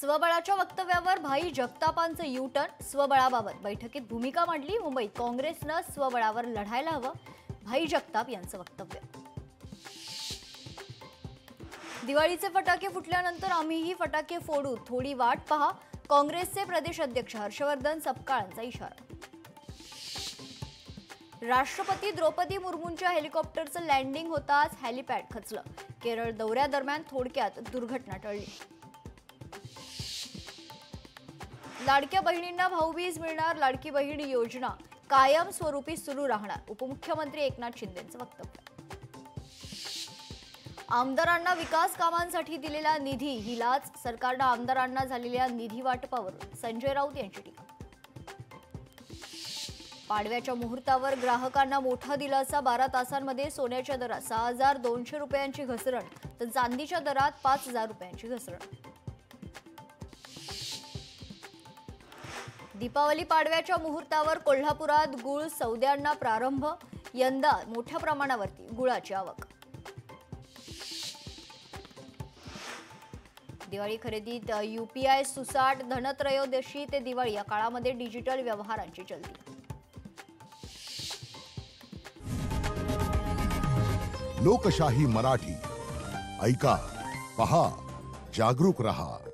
स्वबळाच्या वक्तव्यावर भाई जगतापांचं यू-टर्न, स्वबळाबाबत बैठकीत भूमिका मांडली। मुंबईत काँग्रेसनं स्वबळावर लढायला हवं, भाई जगताप यांचं वक्तव्य। दिवाळीचे फटाके फुटल्यानंतर आम्हीही फटाके फोडू, थोडी वाट पहा, काँग्रेसचे प्रदेश अध्यक्ष हर्षवर्धन सपकाळांचा इशारा। राष्ट्रपती द्रौपदी मुर्मूंच्या हेलिकॉप्टरचं लँडिंग होताच हेलिपॅड खचलं। केरळ दौऱ्यादरम्यान थोडक्यात दुर्घटना टळली। लाडक्या बहिणींना भाऊबीज मिळणार, लाडकी बहीण योजना कायमस्वरूपी सुरू राहणार, उपमुख्यमंत्री एकनाथ शिंदेंचं वक्तव्य। आमदारांना विकास कामांसाठी दिलेला निधी ही लाच, सरकारनं आमदारांना झालेल्या निधी वाटपावर संजय राऊत यांची टीका। पाडव्याच्या मुहूर्तावर ग्राहकांना मोठा दिलासा, 12 तासांमध्ये सोन्याच्या दरात 6200 रुपयांची घसरण, तर चांदीच्या दरात 5000 रुपयांची घसरण। दीपावली पाडव्याच्या मुहूर्तावर कोल्हापुरात गुळ सौद्यांना प्रारंभ, यंदा मोठ्या प्रमाणावरती गुळाची आवक। दिवाळी खरेदीत यूपीआय सुसाट, धनत्रयोदशी ते दिवाळी या काळामध्ये डिजिटल व्यवहारांची चलती। लोकशाही मराठी ऐका, पहा, जागरूक रहा।